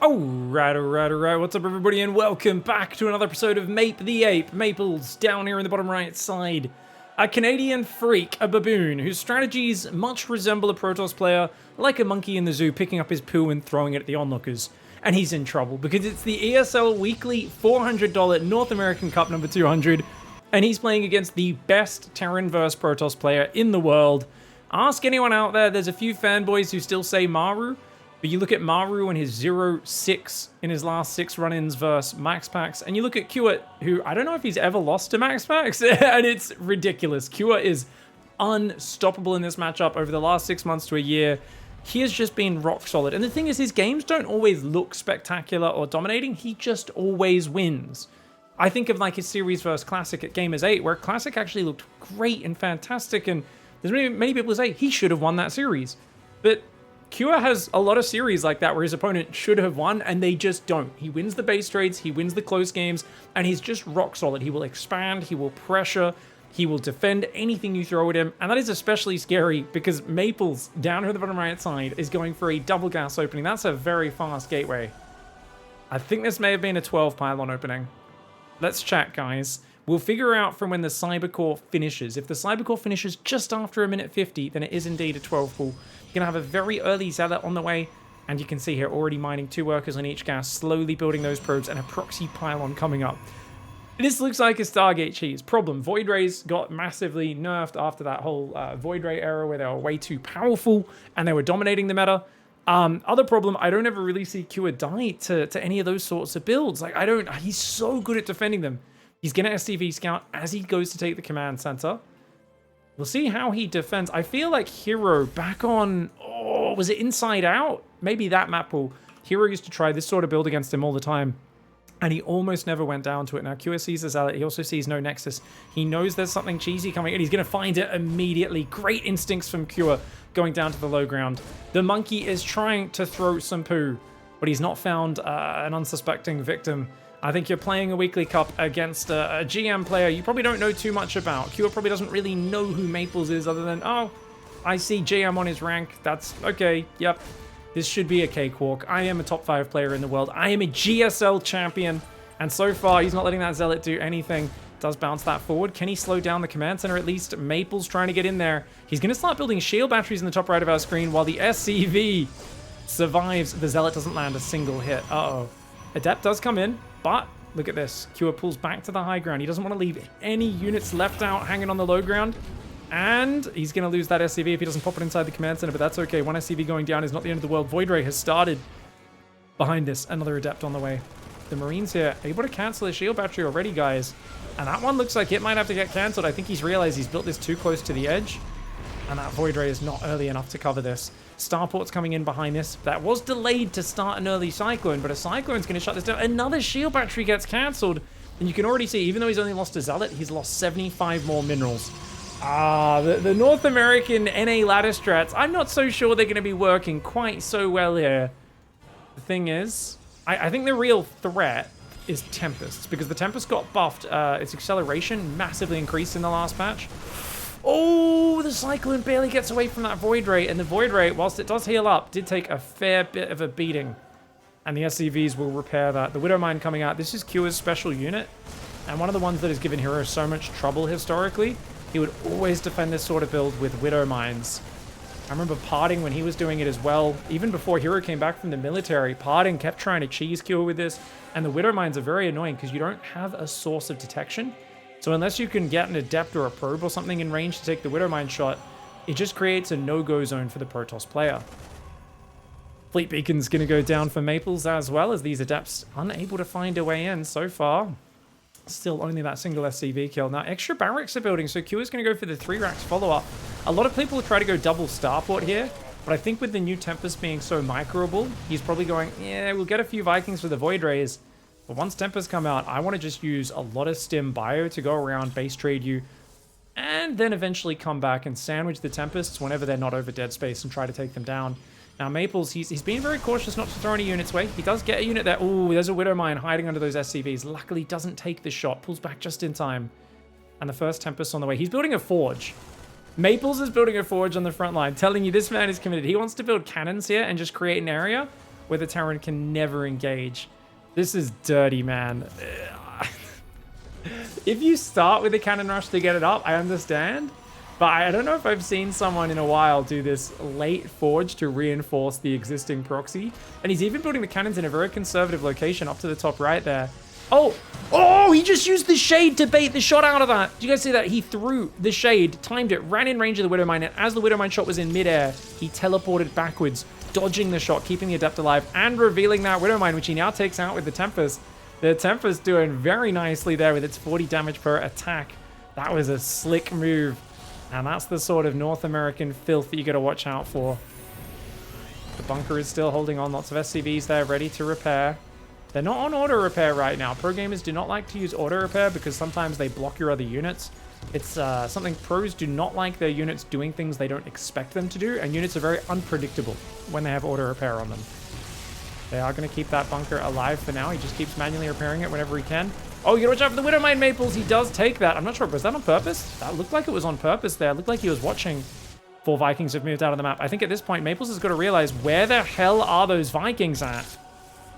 Alright. What's up, everybody, and welcome back to another episode of Mape the Ape. Maples, down here in the bottom right side. A Canadian freak, a baboon, whose strategies much resemble a Protoss player, like a monkey in the zoo picking up his poo and throwing it at the onlookers. And he's in trouble, because it's the ESL Weekly $400 North American Cup number 200, and he's playing against the best Terran vs Protoss player in the world. Ask anyone out there, there's a few fanboys who still say Maru, but you look at Maru and his 0-6 in his last 6 run-ins versus MaxPax, and you look at Kewit, who I don't know if he's ever lost to MaxPax, and it's ridiculous. Kewit is unstoppable in this matchup over the last 6 months to a year. He has just been rock solid, and the thing is, his games don't always look spectacular or dominating, he just always wins. I think of like his series versus Classic at Gamers 8, where Classic actually looked great and fantastic, and there's many people who say he should have won that series, but Kewit has a lot of series like that where his opponent should have won and they just don't. He wins the base trades, he wins the close games, and he's just rock solid. He will expand, he will pressure, he will defend anything you throw at him, and that is especially scary because Maples, down here on the bottom right side, is going for a double gas opening. That's a very fast gateway. I think this may have been a 12 pylon opening. Let's chat, guys. We'll figure out from when the Cybercore finishes. If the Cybercore finishes just after a minute 50, then it is indeed a 12 pool. You're going to have a very early Zealot on the way, and you can see here already mining 2 workers on each gas, slowly building those probes, and a proxy pylon coming up. This looks like a Stargate cheese. Problem, Void Rays got massively nerfed after that whole Void Ray era where they were way too powerful, and they were dominating the meta. Other problem, I don't ever really see Kewit die to any of those sorts of builds. Like, he's so good at defending them. He's going to SCV scout as he goes to take the command center. We'll see how he defends. I feel like Hero back on, was it Inside Out? Maybe that map pool. Hero used to try this sort of build against him all the time, and he almost never went down to it. Now, Kewit sees the Zealot. He also sees no Nexus. He knows there's something cheesy coming, and he's going to find it immediately. Great instincts from Kewit going down to the low ground. The monkey is trying to throw some poo, but he's not found an unsuspecting victim. I think you're playing a weekly cup against a GM player you probably don't know too much about. Kewit probably doesn't really know who Maples is other than, oh, I see GM on his rank. That's okay. Yep. This should be a cakewalk. I am a top 5 player in the world. I am a GSL champion. And so far, he's not letting that Zealot do anything. Does bounce that forward. Can he slow down the command center at least? Maples trying to get in there. He's going to start building shield batteries in the top right of our screen while the SCV survives. The Zealot doesn't land a single hit. Uh-oh. Adept does come in, but look at this. Kewit pulls back to the high ground. He doesn't want to leave any units left out hanging on the low ground. And he's going to lose that SCV if he doesn't pop it inside the command center, but that's okay. One SCV going down is not the end of the world. Void Ray has started. Behind this, another Adept on the way. The Marines here able to cancel his shield battery already, guys. And that one looks like it might have to get canceled. I think he's realized he's built this too close to the edge. And that Void Ray is not early enough to cover this. Starport's coming in behind this. That was delayed to start an early Cyclone, but a Cyclone's going to shut this down. Another shield battery gets cancelled. And you can already see, even though he's only lost a Zealot, he's lost 75 more minerals. The North American NA ladder strats, I'm not so sure they're going to be working quite so well here. The thing is, I think the real threat is Tempests, because the Tempest got buffed. Its acceleration massively increased in the last patch. Oh, the Cyclone barely gets away from that Void Ray, and the Void Ray, whilst it does heal up, did take a fair bit of a beating. And the SCVs will repair that. The Widowmine coming out. This is Kewit's special unit, and one of the ones that has given Hero so much trouble historically. He would always defend this sort of build with Widowmines. I remember Parting when he was doing it as well. Even before Hero came back from the military, Parting kept trying to cheese Kewit with this, and the Widowmines are very annoying because you don't have a source of detection. So unless you can get an Adept or a Probe or something in range to take the Widowmine shot, it just creates a no-go zone for the Protoss player. Fleet Beacon's going to go down for Maples as well, as these Adepts unable to find a way in so far. Still only that single SCV kill. Now, extra barracks are building, so Kewit's going to go for the 3 racks follow-up. A lot of people try to go double Starport here, but I think with the new Tempest being so microable, he's probably going, yeah, we'll get a few Vikings for the Void Rays. But once Tempest come out, I want to just use a lot of Stim Bio to go around, base trade you, and then eventually come back and sandwich the Tempests whenever they're not over dead space and try to take them down. Now, Maples, he's being very cautious not to throw any units away. He does get a unit there. Oh, there's a Widowmine hiding under those SCVs. Luckily, doesn't take the shot. Pulls back just in time. And the first Tempest on the way. He's building a Forge. Maples is building a Forge on the front line, telling you this man is committed. He wants to build cannons here and just create an area where the Terran can never engage. This is dirty, man. If you start with a cannon rush to get it up, I understand. But I don't know if I've seen someone in a while do this late forge to reinforce the existing proxy. And he's even building the cannons in a very conservative location up to the top right there. Oh, he just used the shade to bait the shot out of that. Do you guys see that? He threw the shade, timed it, ran in range of the Widowmine, and as the Widowmine shot was in midair, he teleported backwards, dodging the shot, keeping the Adept alive, and revealing that Widowmine, which he now takes out with the Tempest. The Tempest doing very nicely there with its 40 damage per attack. That was a slick move. And that's the sort of North American filth that you got to watch out for. The bunker is still holding on. Lots of SCVs there ready to repair. They're not on auto repair right now. Pro gamers do not like to use auto repair because sometimes they block your other units. It's something pros do not like their units doing things they don't expect them to do. And units are very unpredictable when they have auto repair on them. They are going to keep that bunker alive for now. He just keeps manually repairing it whenever he can. Oh, you gotta watch out for the Widowmine, Maples. He does take that. I'm not sure. Was that on purpose? That looked like it was on purpose there. It looked like he was watching. 4 Vikings have moved out of the map. I think at this point, Maples has got to realize where the hell are those Vikings at?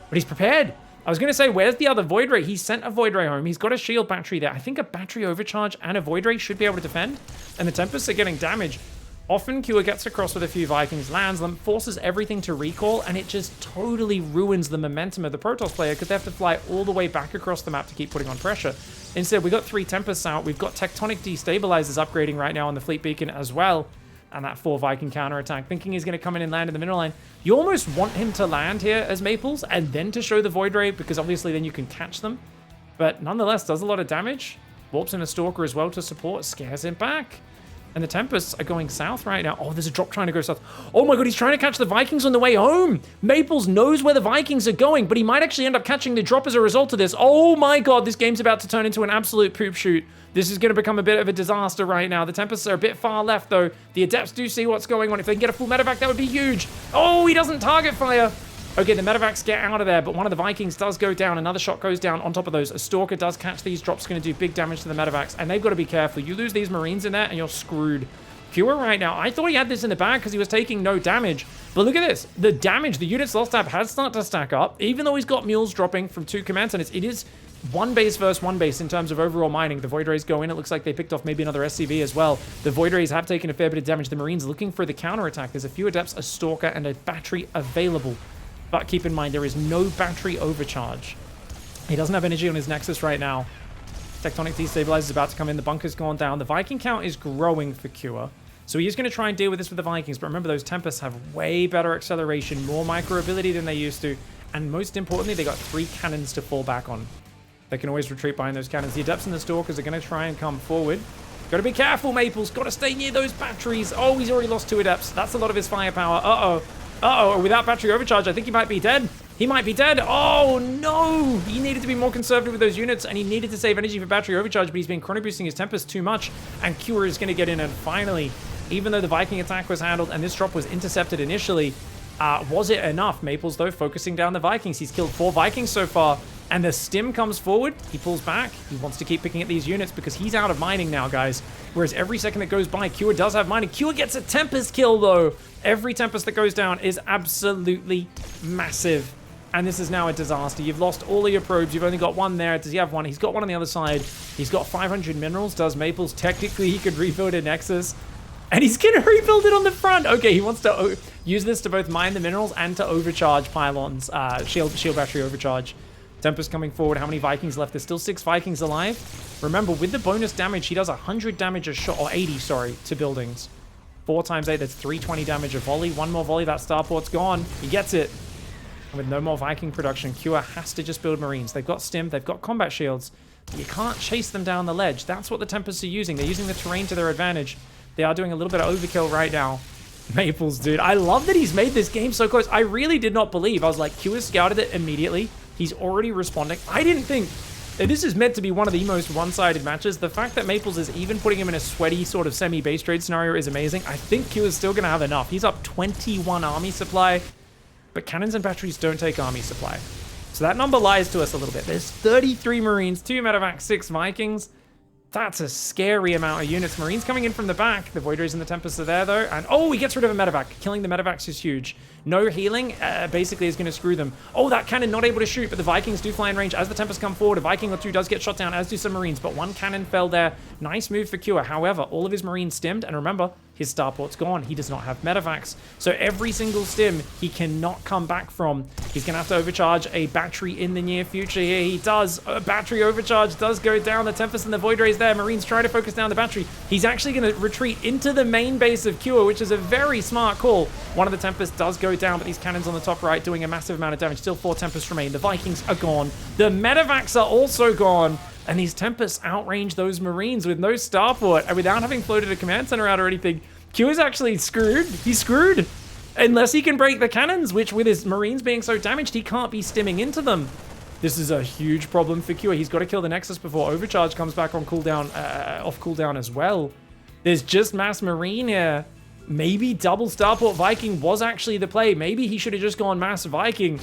But he's prepared. I was going to say, where's the other Void Ray? He sent a Void Ray home. He's got a shield battery there. I think a battery overcharge and a Void Ray should be able to defend. And the Tempests are getting damage. Often, Kua gets across with a few Vikings, lands them, forces everything to recall, and it just totally ruins the momentum of the Protoss player because they have to fly all the way back across the map to keep putting on pressure. Instead, we got 3 Tempests out. We've got Tectonic Destabilizers upgrading right now on the Fleet Beacon as well. And that 4 Viking counterattack, thinking he's going to come in and land in the middle line. You almost want him to land here as Maples and then to show the Void Ray because obviously then you can catch them. But nonetheless, does a lot of damage. Warps in a Stalker as well to support, scares him back. And the Tempests are going south right now. Oh, there's a drop trying to go south. Oh my god, he's trying to catch the Vikings on the way home. Maples knows where the Vikings are going, but he might actually end up catching the drop as a result of this. Oh my god, this game's about to turn into an absolute poop shoot. This is going to become a bit of a disaster right now. The Tempests are a bit far left, though. The Adepts do see what's going on. If they can get a full medevac, that would be huge. Oh, he doesn't target fire. Okay, the medevacs get out of there, but one of the Vikings does go down. Another shot goes down on top of those. A Stalker does catch these drops, going to do big damage to the medevacs, and they've got to be careful. You lose these Marines in there, and you're screwed. Kua right now, I thought he had this in the bag because he was taking no damage. But look at this. The damage, the units lost tab has started to stack up, even though he's got mules dropping from 2 command centers. It is 1 base versus 1 base in terms of overall mining. The Void Rays go in. It looks like they picked off maybe another SCV as well. The Void Rays have taken a fair bit of damage. The Marines looking for the counterattack. There's a few Adepts, a Stalker, and a battery available. But keep in mind, there is no battery overcharge. He doesn't have energy on his Nexus right now. Tectonic Destabilizer is about to come in. The bunker's gone down. The Viking count is growing for Kua. So he's going to try and deal with this with the Vikings. But remember, those Tempests have way better acceleration, more micro ability than they used to. And most importantly, they got 3 cannons to fall back on. They can always retreat behind those cannons. The Adepts and the Stalkers are going to try and come forward. Got to be careful, Maples. Got to stay near those batteries. Oh, he's already lost 2 Adepts. That's a lot of his firepower. Uh-oh. Uh-oh. Without battery overcharge, I think he might be dead. He might be dead. Oh, no. He needed to be more conservative with those units, and he needed to save energy for battery overcharge, but he's been chrono boosting his Tempest too much, and Kua is going to get in, and finally, even though the Viking attack was handled and this drop was intercepted initially, was it enough? Maples, though, focusing down the Vikings. He's killed 4 Vikings so far, and the Stim comes forward. He pulls back. He wants to keep picking at these units because he's out of mining now, guys. Whereas every second that goes by, Kua does have mining. Kua gets a Tempest kill, though. Every Tempest that goes down is absolutely massive. And this is now a disaster. You've lost all of your probes. You've only got 1 there. Does he have 1? He's got 1 on the other side. He's got 500 minerals. Does Maples? Technically, he could rebuild a Nexus. And he's going to rebuild it on the front. Okay, he wants to use this to both mine the minerals and to overcharge pylons. Shield battery overcharge. Tempest coming forward. How many Vikings left? There's still 6 Vikings alive. Remember, with the bonus damage, he does 100 damage a shot, or 80, sorry, to buildings. 4 times 8, that's 320 damage a volley. 1 more volley, that starport's gone. He gets it. And with no more Viking production, Kua has to just build Marines. They've got Stim, they've got combat shields. You can't chase them down the ledge. That's what the Tempests are using. They're using the terrain to their advantage. They are doing a little bit of overkill right now. Maples, dude. I love that he's made this game so close. I really did not believe. I was like, Kua scouted it immediately. He's already responding. I didn't think that this is meant to be one of the most one-sided matches. The fact that Maples is even putting him in a sweaty sort of semi-base trade scenario is amazing. I think Kua's still going to have enough. He's up 21 army supply, but cannons and batteries don't take army supply. So that number lies to us a little bit. There's 33 Marines, 2 medevacs, 6 Vikings. That's a scary amount of units. Marines coming in from the back. The Void Rays and the Tempests are there, though. And, oh, he gets rid of a medevac. Killing the medevacs is huge. No healing basically is going to screw them. Oh, that cannon not able to shoot, but the Vikings do fly in range. As the Tempests come forward, a Viking or two does get shot down, as do some Marines, but one cannon fell there. Nice move for Cure. However, all of his Marines stimmed, and remember, his starport's gone. He does not have medevacs. So every single stim he cannot come back from. He's going to have to overcharge a battery in the near future here. He does. A battery overcharge does go down. The Tempest and the Void Rays there. Marines try to focus down the battery. He's actually going to retreat into the main base of Cure, which is a very smart call. One of the Tempests does go down, but these cannons on the top right doing a massive amount of damage. Still 4 Tempests remain. The Vikings are gone. The medevacs are also gone. And these Tempests outrange those Marines with no starport and without having floated a command center out or anything. Q is actually screwed. He's screwed. Unless he can break the cannons, which with his Marines being so damaged, he can't be stimming into them. This is a huge problem for Q. He's got to kill the Nexus before Overcharge comes back on cooldown, off cooldown as well. There's just mass Marine here. Maybe double starport Viking was actually the play. Maybe he should have just gone mass Viking.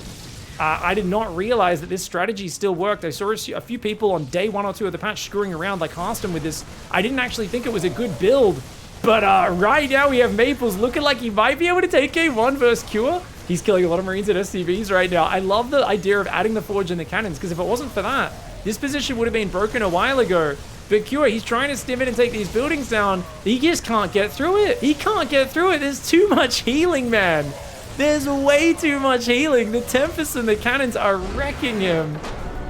I did not realize that this strategy still worked. I saw a few people on day 1 or 2 of the patch screwing around like Harston with this. I didn't actually think it was a good build. But right now we have Maples looking like he might be able to take game 1 versus Cure. He's killing a lot of Marines at SCVs right now. I love the idea of adding the Forge and the cannons, because if it wasn't for that, this position would have been broken a while ago. But Cure, he's trying to stim in and take these buildings down. He just can't get through it. He can't get through it. There's too much healing, man. There's way too much healing. The Tempests and the cannons are wrecking him.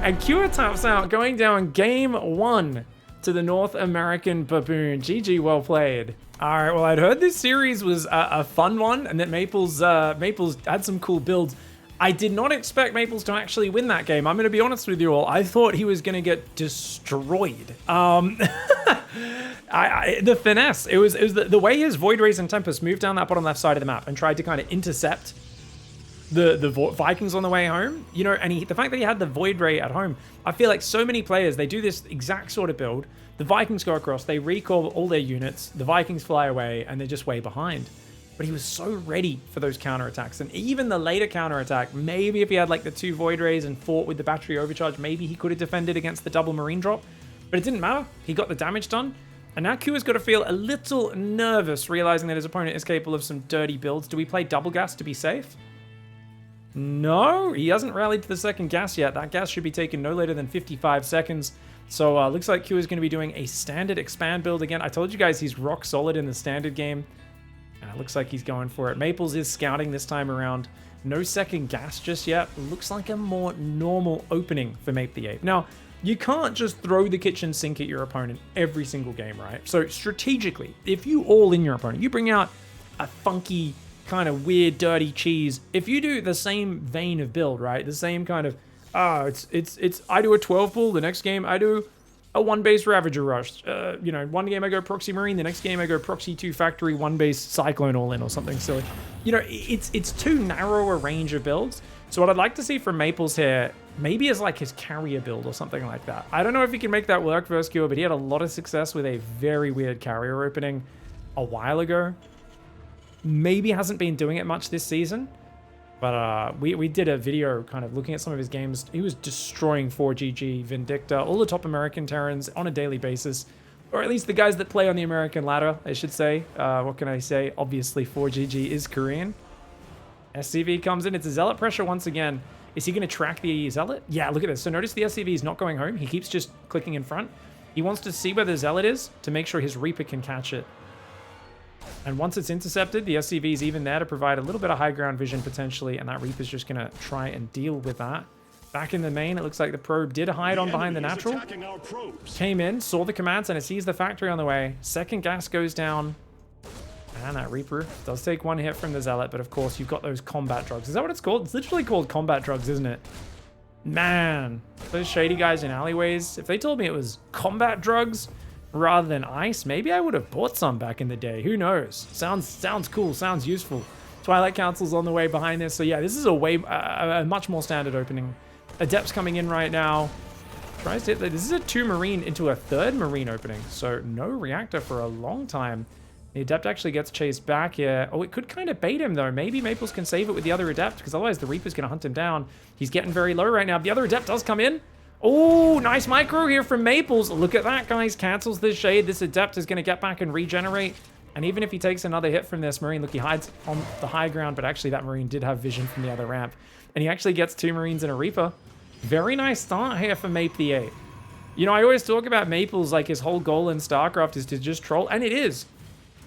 And Cure taps out, going down game 1 to the North American Baboon. GG, well played. All right, well, I'd heard this series was a fun one and that Maples had some cool builds. I did not expect Maples to actually win that game. I'm going to be honest with you all. I thought he was going to get destroyed. The finesse, it was the way his Void Rays and Tempest moved down that bottom left side of the map and tried to kind of intercept the Vikings on the way home, you know, and the fact that he had the Void Ray at home, I feel like so many players, they do this exact sort of build. The Vikings go across, they recall all their units, the Vikings fly away, and they're just way behind. But he was so ready for those counterattacks, and even the later counterattack, maybe if he had like the 2 Void Rays and fought with the battery overcharge, maybe he could have defended against the double Marine drop, but it didn't matter. He got the damage done. And now Q has got to feel a little nervous, realizing that his opponent is capable of some dirty builds. Do we play double gas to be safe? No, he hasn't rallied to the second gas yet. That gas should be taken no later than 55 seconds. So looks like Q is going to be doing a standard expand build again. I told you guys he's rock solid in the standard game. And it looks like he's going for it. Maples is scouting this time around. No second gas just yet. Looks like a more normal opening for Mape the Ape. Now, you can't just throw the kitchen sink at your opponent every single game, right? So strategically, if you all in your opponent, you bring out a funky, kind of weird, dirty cheese. If you do the same vein of build, right? The same kind of, I do a 12 pull, the next game I do a 1 base Ravager Rush. You know, one game I go Proxy Marine, the next game I go Proxy 2 Factory, 1 base Cyclone all in or something silly. You know, it's too narrow a range of builds. So what I'd like to see from Maples here, maybe is like his carrier build or something like that. I don't know if he can make that work versus Cure, but he had a lot of success with a very weird carrier opening a while ago. Maybe hasn't been doing it much this season, but we did a video kind of looking at some of his games. He was destroying 4GG, Vindicta, all the top American Terrans on a daily basis, or at least the guys that play on the American ladder, I should say. What can I say? Obviously 4GG is Korean. SCV comes in. It's a Zealot pressure once again. Is he going to track the Zealot? Yeah, look at this. So notice the SCV is not going home. He keeps just clicking in front. He wants to see where the Zealot is to make sure his Reaper can catch it. And once it's intercepted, the SCV is even there to provide a little bit of high ground vision potentially, and that Reaper's just going to try and deal with that. Back in the main, it looks like the probe did hide on behind the natural. Came in, saw the commands, and it sees the factory on the way. Second gas goes down. And that Reaper does take 1 hit from the Zealot, but of course you've got those combat drugs. Is that what it's called? It's literally called combat drugs, isn't it? Man, those shady guys in alleyways, if they told me it was combat drugs rather than ice, maybe I would have bought some back in the day. Who knows? Sounds cool, sounds useful. Twilight Council's on the way behind this. So yeah, this is a much more standard opening. Adept's coming in right now. Tries to hit this is a 2 Marine into a 3rd Marine opening. So no reactor for a long time. The Adept actually gets chased back here. Oh, it could kind of bait him, though. Maybe Maples can save it with the other Adept, because otherwise the Reaper's going to hunt him down. He's getting very low right now. The other Adept does come in. Oh, nice micro here from Maples. Look at that, guys. Cancels the shade. This Adept is going to get back and regenerate. And even if he takes another hit from this Marine, look, he hides on the high ground, but actually that Marine did have vision from the other ramp. And he actually gets 2 Marines and a Reaper. Very nice start here for Mape the Ape. You know, I always talk about Maples, like his whole goal in StarCraft is to just troll, and it is.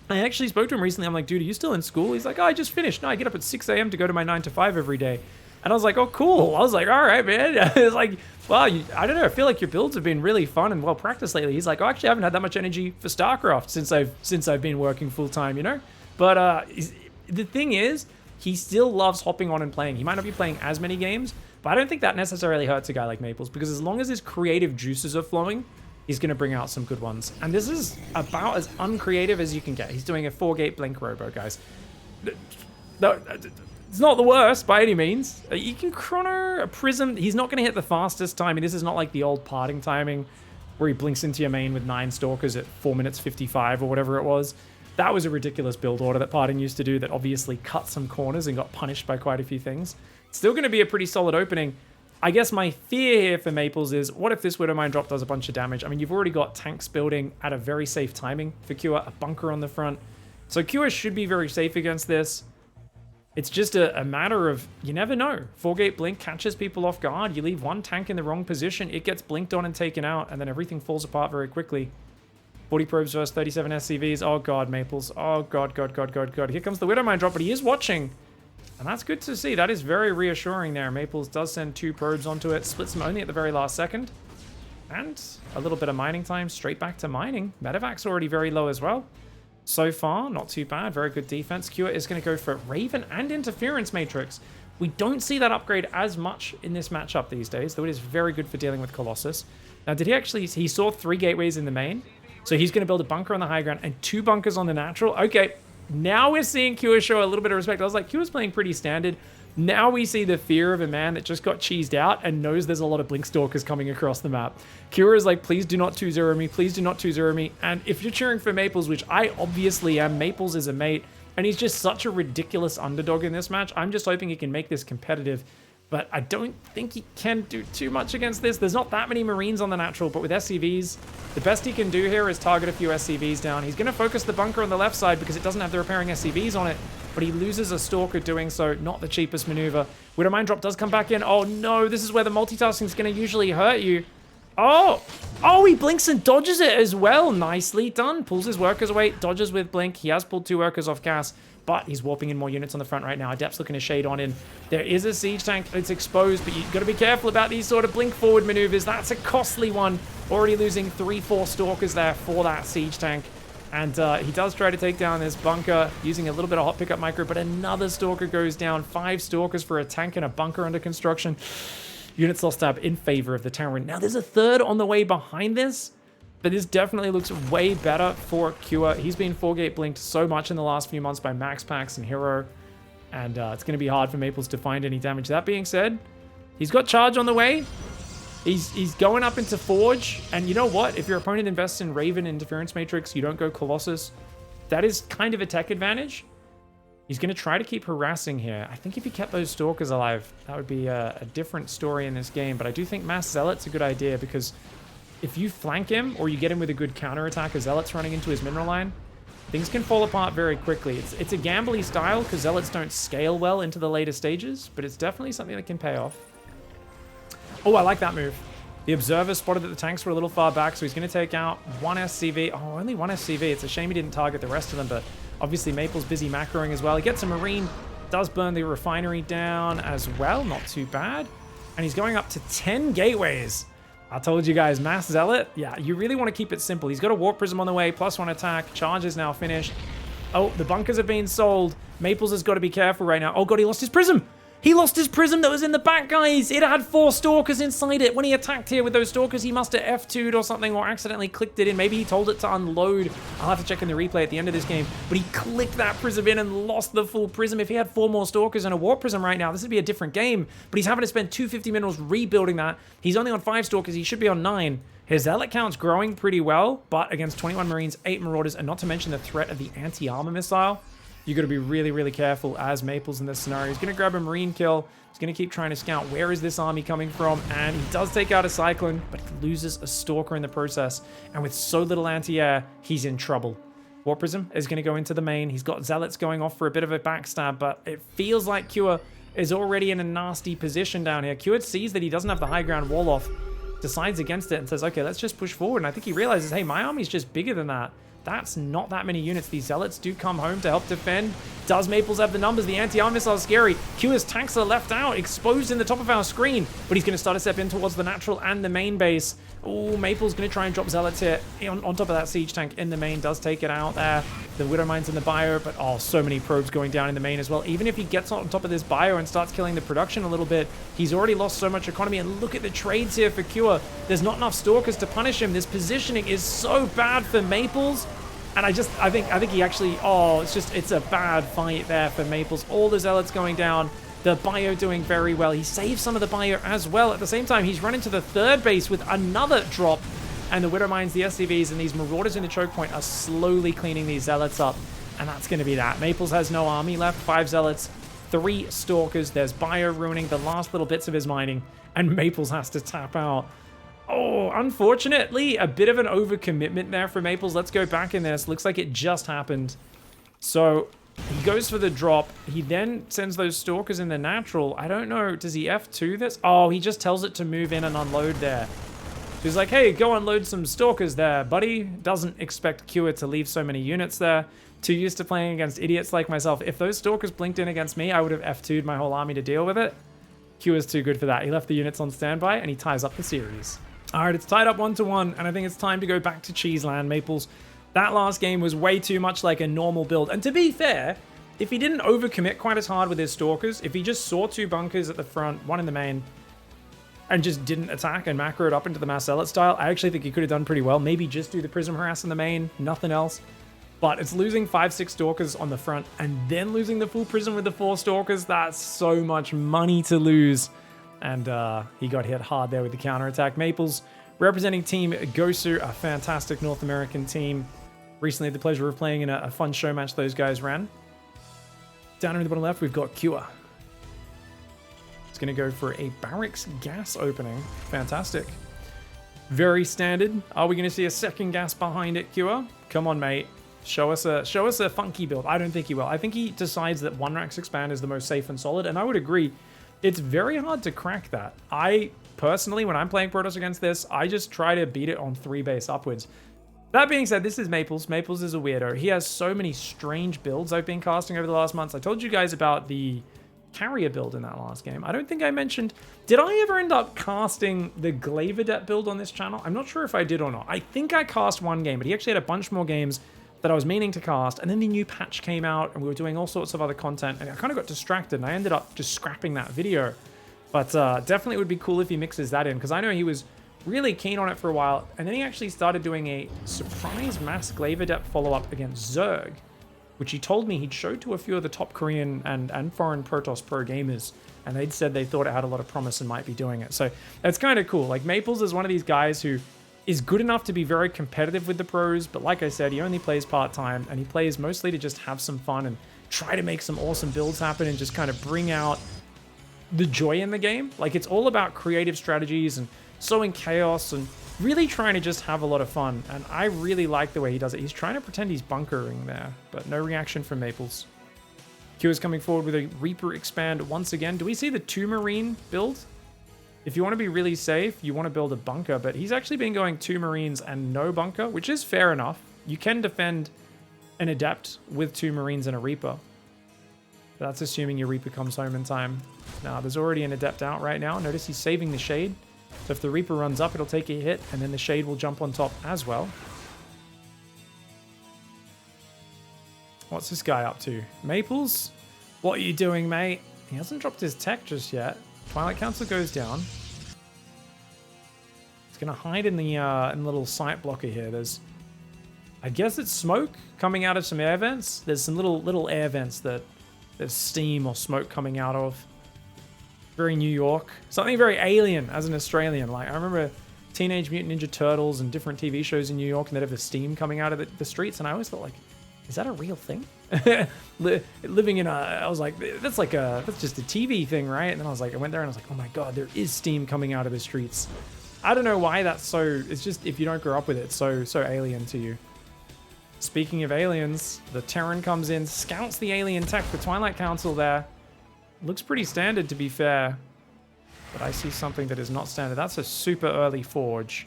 I actually spoke to him recently. I'm like, dude, are you still in school? He's like, oh, I just finished. No, I get up at 6 a.m. to go to my 9 to 5 every day. And I was like, oh, cool. I was like, all right, man. It's like, wow, I don't know. I feel like your builds have been really fun and well practiced lately. He's like, oh, actually, I haven't had that much energy for StarCraft since I've been working full time, you know? But the thing is, he still loves hopping on and playing. He might not be playing as many games, but I don't think that necessarily hurts a guy like Maples, because as long as his creative juices are flowing, he's going to bring out some good ones. And this is about as uncreative as you can get. He's doing a 4-gate blink robo, guys. No, it's not the worst by any means. You can chrono a prism. He's not going to hit the fastest timing. This is not like the old parting timing where he blinks into your main with 9 stalkers at 4 minutes 55 or whatever it was. That was a ridiculous build order that Parting used to do that obviously cut some corners and got punished by quite a few things. Still going to be a pretty solid opening. I guess my fear here for Maples is, what if this Widowmine drop does a bunch of damage? I mean, you've already got tanks building at a very safe timing for Cure, a bunker on the front. So Cure should be very safe against this. It's just a matter of, you never know. 4-gate blink catches people off guard. You leave one tank in the wrong position, it gets blinked on and taken out, and then everything falls apart very quickly. 40 probes versus 37 SCVs. Oh god, Maples. Oh god, god, god, god, god. Here comes the Widowmine drop, but he is watching. And that's good to see. That is very reassuring there. Maples does send 2 probes onto it, splits them only at the very last second. And a little bit of mining time, straight back to mining. Medevac's already very low as well. So far, not too bad. Very good defense. Cure is going to go for Raven and Interference Matrix. We don't see that upgrade as much in this matchup these days, though it is very good for dealing with Colossus. Now, did he actually... He saw 3 gateways in the main, so he's going to build a bunker on the high ground and 2 bunkers on the natural. Okay, now we're seeing Cure show a little bit of respect. I was like, Cure's playing pretty standard. Now we see the fear of a man that just got cheesed out and knows there's a lot of Blink Stalkers coming across the map. Cure is like, please do not 2-0 me. Please do not 2-0 me. And if you're cheering for Maples, which I obviously am, Maples is a mate, and he's just such a ridiculous underdog in this match. I'm just hoping he can make this competitive. But I don't think he can do too much against this. There's not that many Marines on the natural, but with SCVs, the best he can do here is target a few SCVs down. He's going to focus the bunker on the left side because it doesn't have the repairing SCVs on it, but he loses a Stalker doing so. Not the cheapest maneuver. Widowmine drop does come back in. Oh no, this is where the multitasking is going to usually hurt you. Oh, he blinks and dodges it as well. Nicely done. Pulls his workers away, dodges with blink. He has pulled 2 workers off gas, but he's warping in more units on the front right now. Adept's looking to shade on in. There is a siege tank. It's exposed, but you've got to be careful about these sort of blink forward maneuvers. That's a costly one. Already losing 3-4 stalkers there for that siege tank. And he does try to take down this bunker using a little bit of hot pickup micro, but another stalker goes down. 5 stalkers for a tank and a bunker under construction. Units lost tab in favor of the Terran. Now there's a 3rd on the way behind this, but this definitely looks way better for Cure. He's been 4-gate blinked so much in the last few months by Max Packs and Hero, and it's going to be hard for Maples to find any damage. That being said, he's got charge on the way. He's going up into Forge, and you know what? If your opponent invests in Raven Interference Matrix, you don't go Colossus. That is kind of a tech advantage. He's going to try to keep harassing here. I think if he kept those Stalkers alive, that would be a different story in this game, but I do think Mass Zealot's a good idea, because if you flank him, or you get him with a good counterattack as Zealot's running into his mineral line, things can fall apart very quickly. It's a gambly style, because Zealots don't scale well into the later stages, but it's definitely something that can pay off. Oh, I like that move. The Observer spotted that the tanks were a little far back, so he's going to take out 1 SCV. Oh, only 1 SCV. It's a shame he didn't target the rest of them, but obviously Maple's busy macroing as well. He gets a Marine, does burn the refinery down as well. Not too bad. And he's going up to 10 gateways. I told you guys, Mass Zealot, yeah, you really want to keep it simple. He's got a Warp Prism on the way, +1 attack. Charge is now finished. Oh, the bunkers have been sold. Maples has got to be careful right now. Oh god, he lost his Prism! He lost his Prism that was in the back, guys! It had 4 Stalkers inside it. When he attacked here with those Stalkers, he must have F2'd or something, or accidentally clicked it in. Maybe he told it to unload. I'll have to check in the replay at the end of this game. But he clicked that Prism in and lost the full Prism. If he had 4 more Stalkers and a Warp Prism right now, this would be a different game. But he's having to spend 250 minerals rebuilding that. He's only on 5 Stalkers. He should be on 9. His Zealot count's growing pretty well, but against 21 Marines, 8 Marauders, and not to mention the threat of the anti-armor missile, You got to be really, really careful as Maples in this scenario. He's going to grab a Marine kill. He's going to keep trying to scout where is this army coming from, and he does take out a Cyclone, but he loses a Stalker in the process. And with so little anti-air, he's in trouble. War Prism is going to go into the main. He's got Zealots going off for a bit of a backstab, but it feels like Cure is already in a nasty position down here. Cure sees that he doesn't have the high ground wall off, decides against it, and says, okay, let's just push forward. And I think he realizes, hey, my army's just bigger than that. That's not that many units. These Zealots do come home to help defend. Does Maples have the numbers? The anti-arm missile is scary. Cure's tanks are left out, exposed in the top of our screen, but he's going to start to step in towards the natural and the main base. Oh, Maple's going to try and drop Zealots here on top of that siege tank in the main. Does take it out there. The Widow Mine's in the bio, but oh, so many probes going down in the main as well. Even if he gets on top of this bio and starts killing the production a little bit, he's already lost so much economy. And look at the trades here for Cure. There's not enough Stalkers to punish him. This positioning is so bad for Maples. And I think he actually, it's a bad fight there for Maples. All the Zealots going down. The bio doing very well. He saves some of the bio as well. At the same time, he's running to the third base with another drop. And the Widow Mines, the SCVs, and these Marauders in the choke point are slowly cleaning these Zealots up. And that's going to be that. Maples has no army left. 5 Zealots, 3 Stalkers. There's bio ruining the last little bits of his mining. And Maples has to tap out. Oh, unfortunately, a bit of an overcommitment there for Maples. Let's go back in this. Looks like it just happened. So he goes for the drop. He then sends those Stalkers in the natural. I don't know. Does he F2 this? Oh, he just tells it to move in and unload there. So he's like, hey, go unload some Stalkers there, buddy. Doesn't expect Cure to leave so many units there. Too used to playing against idiots like myself. If those Stalkers blinked in against me, I would have F2'd my whole army to deal with it. Cure's too good for that. He left the units on standby, and he ties up the series. All right, it's tied up 1-1, and I think it's time to go back to Cheeseland, Maples. That last game was way too much like a normal build. And to be fair, if he didn't overcommit quite as hard with his Stalkers, if he just saw 2 bunkers at the front, 1 in the main, and just didn't attack and macro it up into the Mass Zealot style, I actually think he could have done pretty well. Maybe just do the Prism Harass in the main, nothing else. But it's losing 5-6 Stalkers on the front, and then losing the full Prism with the 4 Stalkers. That's so much money to lose. And he got hit hard there with the counterattack. Maples representing Team Gosu, a fantastic North American team. Recently had the pleasure of playing in a fun show match those guys ran. Down in the bottom left, we've got Cure. It's going to go for a Barracks gas opening. Fantastic. Very standard. Are we going to see a second gas behind it, Cure? Come on, mate. Show us a funky build. I don't think he will. I think he decides that 1-Rax Expand is the most safe and solid, and I would agree. It's very hard to crack that. I personally, when I'm playing Protoss against this, I just try to beat it on 3 base upwards. That being said, this is Maples. Maples is a weirdo. He has so many strange builds I've been casting over the last months. I told you guys about the carrier build in that last game. I don't think I mentioned... Did I ever end up casting the Glaive Adept build on this channel? I'm not sure if I did or not. I think I cast 1 game, but he actually had a bunch more games that I was meaning to cast, and then the new patch came out, and we were doing all sorts of other content, and I kind of got distracted, and I ended up just scrapping that video. But definitely it would be cool if he mixes that in, because I know he was really keen on it for a while, and then he actually started doing a surprise mass Glaive Adept follow-up against Zerg, which he told me he'd showed to a few of the top Korean and foreign Protoss pro gamers, and they'd said they thought it had a lot of promise and might be doing it. So it's kind of cool. Like, Maples is one of these guys who is good enough to be very competitive with the pros, but like I said, he only plays part-time, and he plays mostly to just have some fun and try to make some awesome builds happen and just kind of bring out the joy in the game. Like, it's all about creative strategies and sowing chaos and really trying to just have a lot of fun, and I really like the way he does it. He's trying to pretend he's bunkering there, but no reaction from Maples. Q is coming forward with a Reaper Expand once again. Do we see the 2 Marine build? If you want to be really safe, you want to build a bunker, but he's actually been going 2 Marines and no bunker, which is fair enough. You can defend an Adept with 2 Marines and a Reaper. But that's assuming your Reaper comes home in time. Now, there's already an Adept out right now. Notice he's saving the Shade. So if the Reaper runs up, it'll take a hit, and then the Shade will jump on top as well. What's this guy up to? Maples? What are you doing, mate? He hasn't dropped his tech just yet. Twilight Council goes down. It's going to hide in the little sight blocker here. There's, I guess it's smoke coming out of some air vents. There's some little air vents that there's steam or smoke coming out of. Very New York. Something very alien as an Australian. Like, I remember Teenage Mutant Ninja Turtles and different TV shows in New York, and they'd have the steam coming out of the streets, and I always thought, like, is that a real thing? Living in I was like, that's just a TV thing, right? And then I went there and I was like, oh my God, there is steam coming out of the streets. I don't know why that's so, it's just, if you don't grow up with it, it's so alien to you. Speaking of aliens, the Terran comes in, scouts the alien tech for Twilight Council there. Looks pretty standard, to be fair. But I see something that is not standard. That's a super early forge.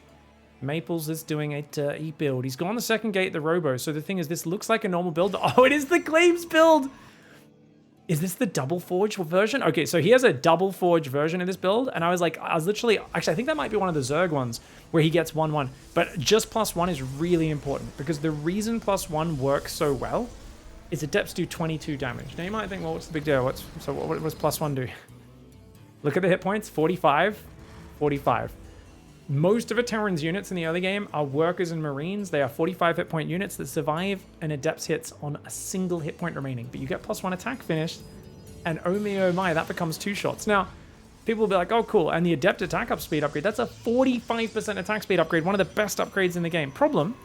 Maplez is doing a E-build. He's gone the second gate, the Robo. So the thing is, this looks like a normal build. Oh, it is the Glaives build! Is this the double forge version? Okay, so he has a double forge version of this build, and I was literally, actually, I think that might be one of the Zerg ones where he gets 1/1. But just +1 is really important because the reason +1 works so well is Adepts do 22 damage. Now you might think, well, what's the big deal? What does +1 do? Look at the hit points, 45, 45. Most of a Terran's units in the early game are workers and marines. They are 45 hit point units that survive an Adept's hits on a single hit point remaining. But you get +1 attack finished, and oh me, oh my, that becomes 2 shots. Now, people will be like, oh cool, and the Adept attack up speed upgrade, that's a 45% attack speed upgrade, one of the best upgrades in the game. Problem,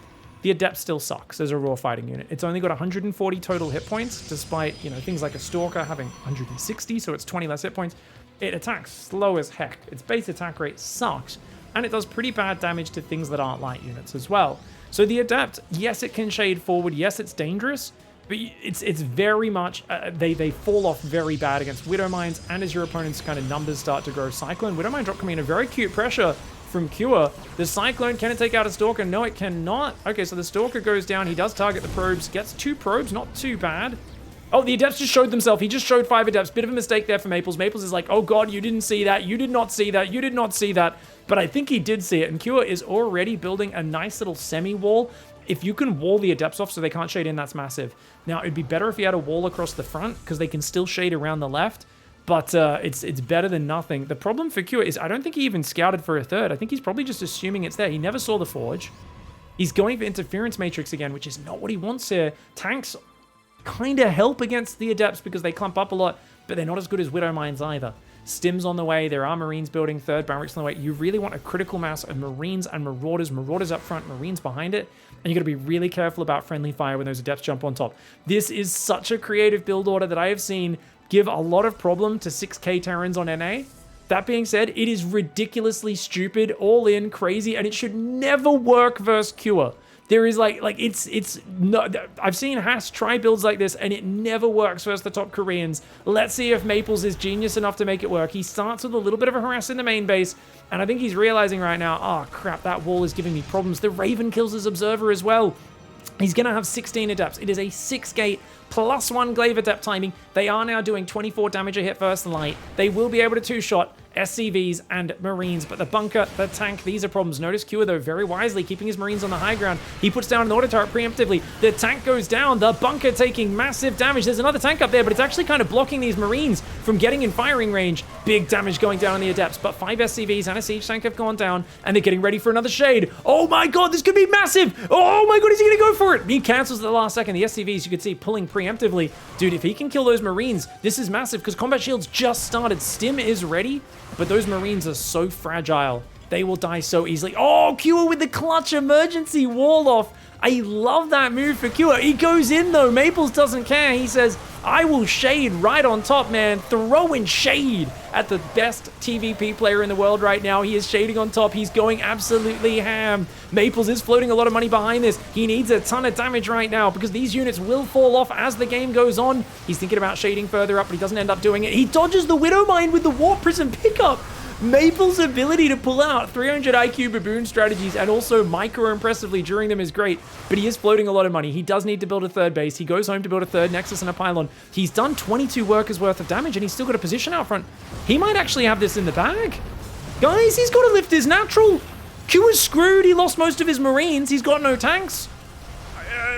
the Adept still sucks as a raw fighting unit. It's only got 140 total hit points, despite, you know, things like a Stalker having 160, so it's 20 less hit points. It attacks slow as heck. Its base attack rate sucks. And it does pretty bad damage to things that aren't light units as well. So the Adept, yes, it can shade forward. Yes, it's dangerous. But it's very much, they fall off very bad against Widow Mines. And as your opponent's kind of numbers start to grow, Cyclone, Widow Mine drop coming in a very cute pressure from Cure. The Cyclone, can it take out a Stalker? No, it cannot. Okay, so the Stalker goes down. He does target the probes. Gets 2 probes, not too bad. Oh, the Adepts just showed themselves. He just showed 5 Adepts. Bit of a mistake there for Maplez. Maplez is like, oh God, you didn't see that. You did not see that. You did not see that. But I think he did see it. And Cure is already building a nice little semi-wall. If you can wall the Adepts off so they can't shade in, that's massive. Now, it'd be better if he had a wall across the front because they can still shade around the left. But it's better than nothing. The problem for Cure is I don't think he even scouted for a third. I think he's probably just assuming it's there. He never saw the Forge. He's going for Interference Matrix again, which is not what he wants here. Tanks kind of help against the Adepts because they clump up a lot, but they're not as good as Widow Mines either. Stim's on the way. There are Marines building, 3rd barracks on the way. You really want a critical mass of Marines and Marauders. Marauders up front, Marines behind it. And you got to be really careful about friendly fire when those Adepts jump on top. This is such a creative build order that I have seen give a lot of problem to 6k Terrans on NA. That being said, it is ridiculously stupid, all in, crazy, and it should never work versus Cure. There is it's no, I've seen Haas try builds like this and it never works versus the top Koreans. Let's see if Maplez is genius enough to make it work. He starts with a little bit of a harass in the main base and I think he's realizing right now, oh crap, that wall is giving me problems. The Raven kills his Observer as well. He's going to have 16 Adepts. It is a 6-gate +1 Glaive Adept timing. They are now doing 24 damage a hit first light. They will be able to 2-shot SCVs and Marines, but the bunker, the tank, these are problems. Notice Cure, though, very wisely keeping his Marines on the high ground. He puts down an auto turret preemptively. The tank goes down. The bunker taking massive damage. There's another tank up there, but it's actually kind of blocking these Marines from getting in firing range. Big damage going down on the Adepts, but 5 SCVs and a siege tank have gone down, and they're getting ready for another shade. Oh my God, this could be massive. Oh my God, is he going to go for it? He cancels at the last second. The SCVs, you could see, pulling preemptively. Dude, if he can kill those Marines, this is massive because Combat Shields just started. Stim is ready, but those Marines are so fragile. They will die so easily. Oh, Cure with the clutch emergency wall off. I love that move for Cure. He goes in though. Maplez doesn't care. He says, I will shade right on top, man. Throwing shade at the best TVP player in the world right now. He is shading on top. He's going absolutely ham. Maplez is floating a lot of money behind this. He needs a ton of damage right now because these units will fall off as the game goes on. He's thinking about shading further up, but he doesn't end up doing it. He dodges the Widow Mine with the Warp Prism pickup. Maplez's ability to pull out 300 IQ baboon strategies and also micro-impressively during them is great, but he is floating a lot of money. He does need to build a 3rd base. He goes home to build a 3rd Nexus and a pylon. He's done 22 workers worth of damage and he's still got a position out front. He might actually have this in the bag. Guys, he's got to lift his natural. Q is screwed. He lost most of his Marines. He's got no tanks.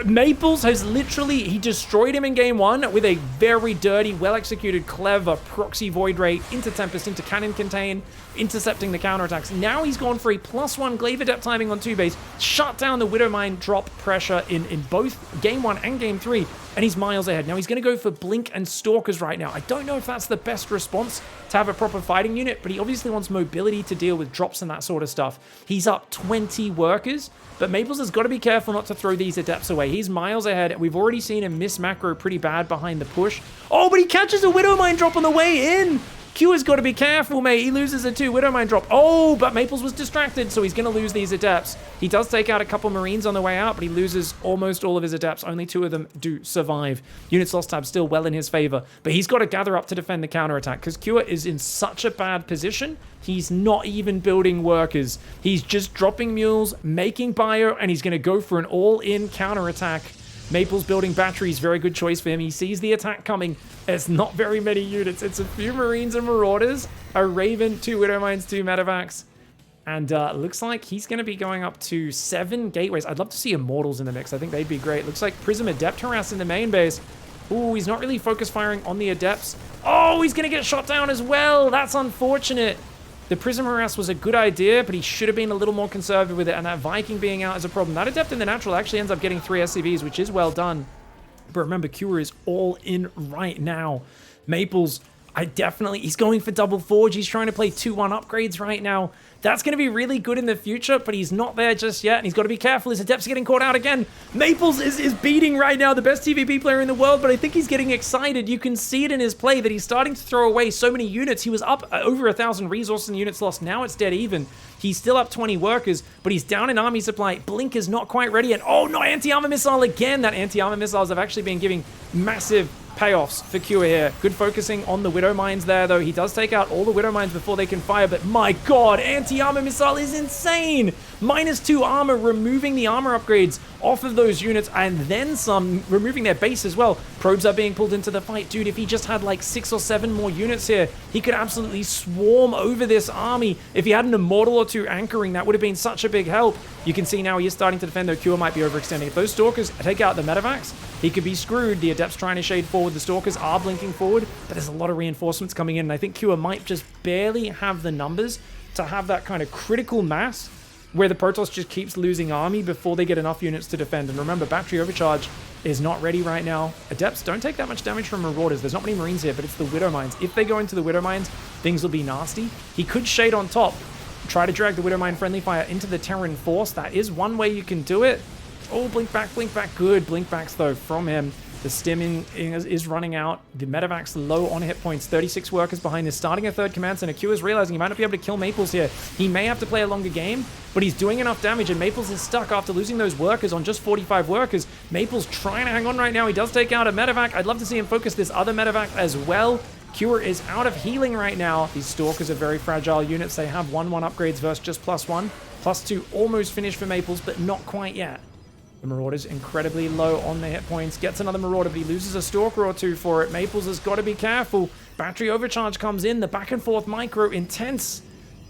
Maplez has literally, he destroyed him in game 1 with a very dirty, well-executed, clever proxy void ray into Tempest, into cannon contain, intercepting the counterattacks. Now he's gone for a +1 Glaive Adept timing on 2 base, shut down the Widow Mine drop pressure in both game 1 and game 3, and he's miles ahead. Now he's going to go for Blink and Stalkers right now. I don't know if that's the best response to have a proper fighting unit, but he obviously wants mobility to deal with drops and that sort of stuff. He's up 20 workers, but Maplez has got to be careful not to throw these Adepts away. way. He's miles ahead. We've already seen him miss macro pretty bad behind the push. Oh, but he catches a Widowmine drop on the way in. Q has got to be careful, mate. He loses a 2 Widowmine drop. Oh, but Maples was distracted, so he's going to lose these Adepts. He does take out a couple Marines on the way out, but he loses almost all of his Adepts. Only 2 of them do survive. Units lost tab still well in his favor, but he's got to gather up to defend the counterattack because Q is in such a bad position. He's not even building workers. He's just dropping mules, making bio, and he's going to go for an all-in counterattack. Maple's building batteries, very good choice for him. He sees the attack coming. It's not very many units. It's a few Marines and Marauders, a Raven, 2 Widowmines, 2 Medevacs. And looks like he's going to be going up to 7 Gateways. I'd love to see Immortals in the mix. I think they'd be great. Looks like Prism Adept harass in the main base. Ooh, he's not really focus firing on the Adepts. Oh, he's going to get shot down as well. That's unfortunate. The Prism Harass was a good idea, but he should have been a little more conservative with it, and that Viking being out is a problem. That Adept in the natural actually ends up getting 3 SCVs, which is well done. But remember, Cure is all in right now. Maples, he's going for double forge. He's trying to play 2-1 upgrades right now. That's going to be really good in the future, but he's not there just yet, and he's got to be careful. His Adept's getting caught out again. Maples is beating right now, the best TVP player in the world, but I think he's getting excited. You can see it in his play that he's starting to throw away so many units. He was up over 1,000 resources and units lost. Now it's dead even. He's still up 20 workers, but he's down in army supply. Blink is not quite ready yet. Oh no, anti-armor missile again. That anti-armor missiles have actually been giving massive payoffs for Cure here. Good focusing on the Widow Mines there, though. He does take out all the Widow Mines before they can fire, but my god, anti-armor missile is insane! -2 armor, removing the armor upgrades off of those units, and then some, removing their base as well. Probes are being pulled into the fight. Dude, if he just had like 6 or 7 more units here, he could absolutely swarm over this army. If he had an Immortal or 2 anchoring, that would have been such a big help. You can see now he is starting to defend, though Cure might be overextending. If those Stalkers take out the Medevacs, he could be screwed. The Adepts trying to shade forward. The Stalkers are blinking forward, but there's a lot of reinforcements coming in, and I think Cure might just barely have the numbers to have that kind of critical mass where the Protoss just keeps losing army before they get enough units to defend. And remember, battery overcharge is not ready right now. Adepts don't take that much damage from Marauders. There's not many Marines here, but it's the Widow Mines. If they go into the Widow Mines, things will be nasty. He could shade on top, try to drag the Widow Mine friendly fire into the Terran force. That is one way you can do it. Oh, blink back, good. Blink backs, though, from him. The stimming is running out. The Medevac's low on hit points. 36 workers behind this. Starting a 3rd command center. Q is realizing he might not be able to kill Maples here. He may have to play a longer game, but he's doing enough damage, and Maples is stuck after losing those workers on just 45 workers. Maples trying to hang on right now. He does take out a Medevac. I'd love to see him focus this other Medevac as well. Cure is out of healing right now. These Stalkers are very fragile units. They have 1-1 upgrades versus just +1. +2 almost finished for Maples, but not quite yet. The Marauder's incredibly low on the hit points. Gets another Marauder, but he loses a Stalker or 2 for it. Maples has got to be careful. Battery overcharge comes in. The back and forth micro, intense.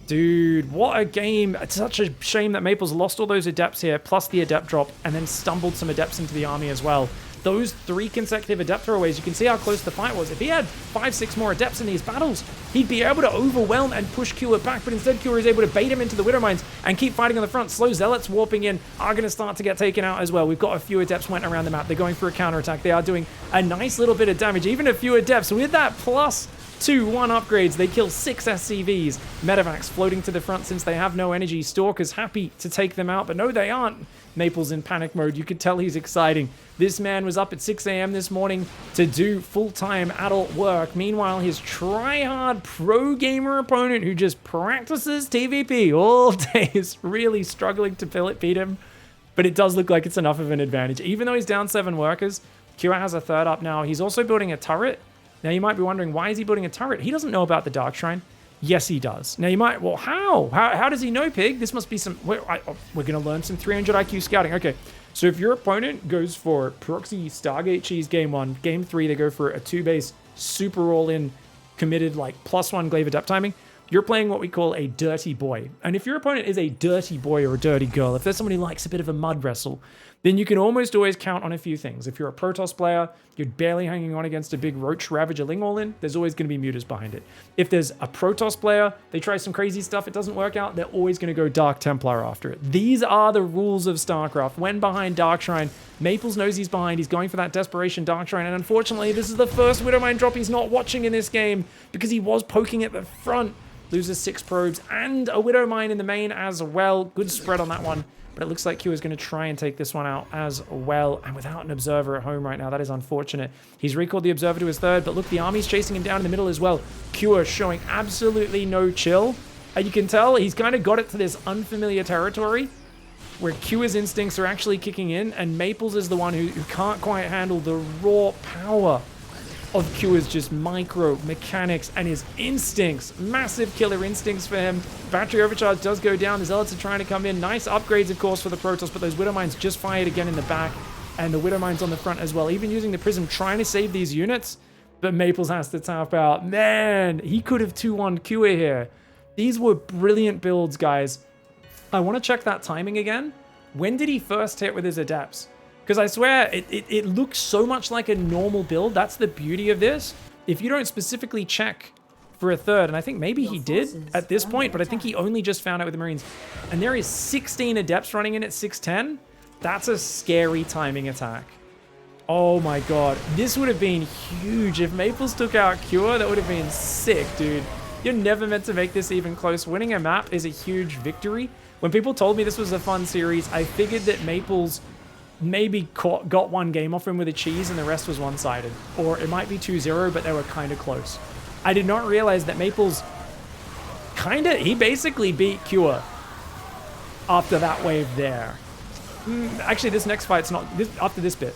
Dude, what a game. It's such a shame that Maples lost all those Adepts here, plus the Adept drop, and then stumbled some Adepts into the army as well. Those 3 consecutive Adept throwaways, you can see how close the fight was. If he had 5-6 more Adepts in these battles, he'd be able to overwhelm and push Cure back, but instead Cure is able to bait him into the Widow Mines and keep fighting on the front. Slow Zealots warping in are going to start to get taken out as well. We've got a few Adepts went around the map. They're going for a counterattack. They are doing a nice little bit of damage. Even a few Adepts with that +2-1 upgrades. They kill 6 SCVs. Medevacs floating to the front since they have no energy. Stalkers happy to take them out, but no, they aren't. Maples in panic mode. You could tell he's exciting. This man was up at 6 a.m. this morning to do full-time adult work. Meanwhile, his try-hard pro-gamer opponent who just practices TVP all day is really struggling to beat him. But it does look like it's enough of an advantage. Even though he's down 7 workers, Kira has a 3rd up now. He's also building a turret. Now, you might be wondering, why is he building a turret? He doesn't know about the Dark Shrine. Yes, he does. Now, you might, well, how does he know, Pig? This must be some, we're going to learn some 300 IQ scouting. Okay, so if your opponent goes for Proxy Stargate Cheese game 1, game 3, they go for a 2-base, super all-in, committed, like, +1 glaive adept timing, you're playing what we call a dirty boy. And if your opponent is a dirty boy or a dirty girl, if there's somebody who likes a bit of a mud wrestle, then you can almost always count on a few things. If you're a Protoss player, you're barely hanging on against a big Roach Ravager Ling all-in, there's always going to be mutas behind it. If there's a Protoss player, they try some crazy stuff, it doesn't work out, they're always going to go Dark Templar after it. These are the rules of StarCraft. When behind Dark Shrine, Maples knows he's behind, he's going for that Desperation Dark Shrine, and unfortunately, this is the first Widowmine drop he's not watching in this game, because he was poking at the front. Loses 6 probes and a Widow Mine in the main as well. Good spread on that one. But But it looks like Q is going to try and take this one out as well. And without an observer at home right now, that is unfortunate. He's recalled the observer to his third, but look, the army's chasing him down in the middle as well. Q showing absolutely no chill. And you can tell he's kind of got it to this unfamiliar territory where Q's instincts are actually kicking in, and Maples is the one who can't quite handle the raw power of Q's just micro mechanics and his instincts. Massive killer instincts for him. Battery overcharge does go down. The Zealots are trying to come in. Nice upgrades, of course, for the Protoss, but those Widow Mines just fired again in the back, and the Widow Mines on the front as well. Even using the Prism, trying to save these units, but Maples has to tap out. Man, he could have 2-1 Q here. These were brilliant builds, guys. I want to check that timing again. When did he first hit with his Adepts? Because I swear, it looks so much like a normal build. That's the beauty of this. If you don't specifically check for a third, and I think maybe he did at this point, but I think he only just found out with the Marines. And there is 16 Adepts running in at 610. That's a scary timing attack. Oh my god. This would have been huge. If Maples took out Cure, that would have been sick, dude. You're never meant to make this even close. Winning a map is a huge victory. When people told me this was a fun series, I figured that Maples maybe got one game off him with a cheese and the rest was one-sided. Or it might be 2-0, but they were kind of close. I did not realize that Maples he basically beat Cure after that wave there. Actually, this next fight's not, after this bit.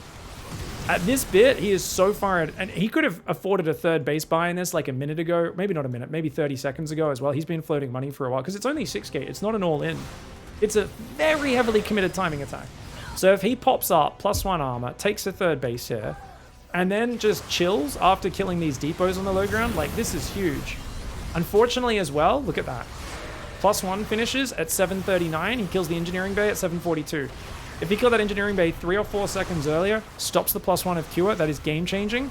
At this bit, he is so far, and he could have afforded a third base buy in this like a minute ago. Maybe not a minute, maybe 30 seconds ago as well. He's been floating money for a while because it's only 6k. It's not an all-in. It's a very heavily committed timing attack. So if he pops up, +1 armor, takes a third base here, and then just chills after killing these depots on the low ground, like this is huge. Unfortunately as well, look at that. +1 finishes at 7:39. He kills the engineering bay at 7:42. If he killed that engineering bay 3 or 4 seconds earlier, stops the +1 of Cure, that is game-changing.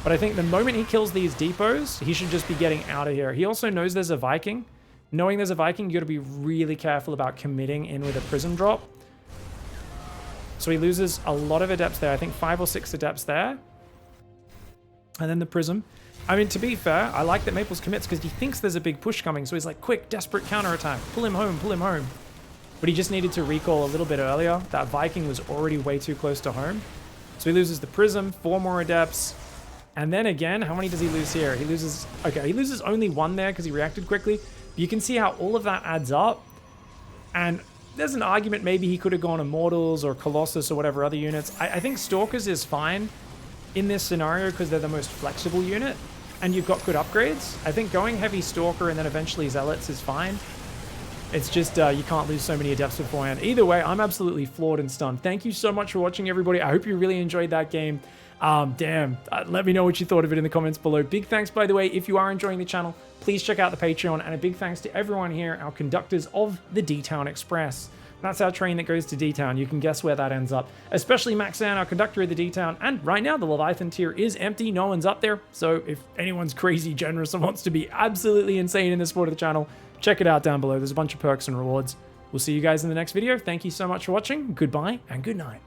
But I think the moment he kills these depots, he should just be getting out of here. He also knows there's a Viking. Knowing there's a Viking, you got to be really careful about committing in with a Prism drop. So he loses a lot of Adepts there. I think 5 or 6 Adepts there. And then the Prism. I mean, to be fair, I like that Maples commits because he thinks there's a big push coming. So he's like, quick, desperate counterattack. Pull him home, pull him home. But he just needed to recall a little bit earlier. That Viking was already way too close to home. So he loses the Prism, 4 more Adepts. And then again, how many does he lose here? He loses, okay, he loses only 1 there because he reacted quickly. You can see how all of that adds up. And there's an argument maybe he could have gone Immortals or Colossus or whatever other units. I think Stalkers is fine in this scenario because they're the most flexible unit. And you've got good upgrades. I think going heavy Stalker and then eventually Zealots is fine. It's just, you can't lose so many Adepts beforehand. Either way, I'm absolutely floored and stunned. Thank you so much for watching, everybody. I hope you really enjoyed that game. Let me know what you thought of it in the comments below. Big thanks, by the way, if you are enjoying the channel, please check out the Patreon. And a big thanks to everyone here, our conductors of the D-Town Express. That's our train that goes to D-Town. You can guess where that ends up. Especially Maxan, our conductor of the D-Town. And right now, the Leviathan tier is empty. No one's up there. So if anyone's crazy generous and wants to be absolutely insane in the support of the channel, check it out down below. There's a bunch of perks and rewards. We'll see you guys in the next video. Thank you so much for watching. Goodbye and good night.